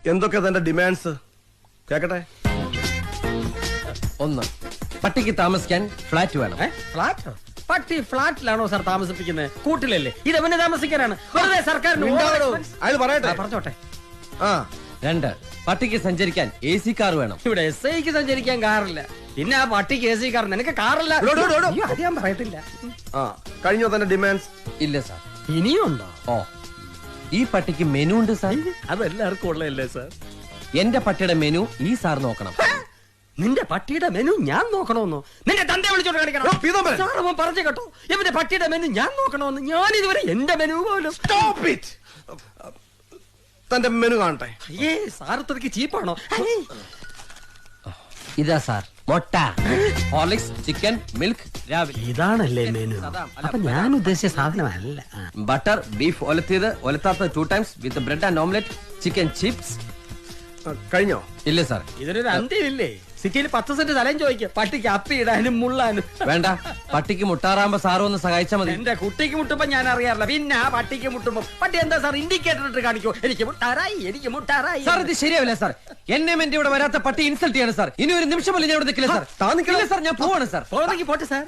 എന്തൊക്കെ തന്റെ ഡിമാൻഡ്സ് കേക്കട്ടെ? 1, പട്ടിക്ക് താമസിക്കാൻ ഫ്ലാറ്റ് വേണം. ഫ്ലാറ്റ്? പട്ടി ഫ്ലാറ്റിലാണോ സാർ താമസിപ്പിക്കുന്നത്? കൂട്ടിലല്ലേ? ഇത് എവനെ താമസിക്കാനാണ്? വെറുതെ സർക്കാരിന് അയാൾ പറയട്ടെ. പറഞ്ഞോട്ടെ. 2, പട്ടിക്ക് സഞ്ചരിക്കാൻ AC കാർ വേണം. ഇവിടെ SIക്ക് സഞ്ചരിക്കാൻ കാറില്ല, പിന്നെ ആ പട്ടിക്ക് AC കാർ. നിനക്ക് കാറില്ല? അത് ഞാൻ പറയത്തില്ല. കഴിഞ്ഞോ തന്റെ ഡിമാൻഡ്സ്? ഇല്ല സാർ. ഇനിയുണ്ടോ? ഓ, ഈ പട്ടിക്ക് മെനു ഉണ്ട് സാർ. അതെല്ലാവർക്കും ഉള്ളതല്ലേ സാർ? എന്റെ പട്ടിയുടെ മെനു ഈ സാർ നോക്കണം. നിന്റെ പട്ടിയുടെ മെനു ഞാൻ നോക്കണമെന്നോ? നിന്റെ തന്റെ വിളിച്ചോണ്ട് കാണിക്കണം. സാർ അവൻ പറഞ്ഞു കേട്ടോ, ഇവന്റെ പട്ടിയുടെ മെനു ഞാൻ നോക്കണമെന്ന്. ഞാൻ ഇതുവരെ എന്റെ മെനു പോലും. തന്റെ മെനു കാണട്ടെ. അയ്യേ, സാർ ഇത്രയ്ക്ക് ചീപ്പാണോ? ഇതാ സാർ, മുട്ട, ഹോർലിക്സ്, ചിക്കൻ, മിൽക്ക് രാവിലെ. ഇതാണല്ലേ മെനു? അപ്പൊ ഞാൻ ഉദ്ദേശിച്ച സാധനമല്ല. ബട്ടർ, ബീഫ് ഒലത്തിയത്, ഒലത്താത്ത 2 times with bread and omelette, chicken chips. കഴിഞ്ഞോ? ഇല്ല സാർ. ഇതിനൊരു അന്ത്യമില്ലേ? സിറ്റിയിൽ 10 സെന്റ് സ്ഥലം ചോദിക്കുക പട്ടിക്ക് അപ്പി ഇടാനും മുള്ളാനും. വേണ്ട, പട്ടിക്ക് മുട്ടാറാകുമ്പോ സാറ് ഒന്ന് സഹായിച്ചാൽ മതി. എന്റെ കുട്ടിക്ക് മുട്ടുമ്പോ ഞാൻ അറിയാറില്ല, പിന്നെ ആ പട്ടിക്ക് മുട്ടുമ്പോ പട്ടി എന്താ സാർ ഇൻഡിക്കേറ്റർ ഇട്ട് കാണിക്കോ? എനിക്ക് മുട്ടാറായി, എനിക്ക് മുട്ടാറായി. സാർ ഇത് ശരിയാവില്ല സാർ. എന്നെ എന്റെ ഇവിടെ വരാത്ത പട്ടി ഇൻസൾട്ട് ചെയ്യാണ് സാർ. ഇനി ഒരു നിമിഷം ഞാൻ ഇവിടെ നിൽക്കില്ല സാർ. താ നിൽക്കില്ല സാർ, ഞാൻ പോവാണ് സാർ. പോട്ടെ സാർ.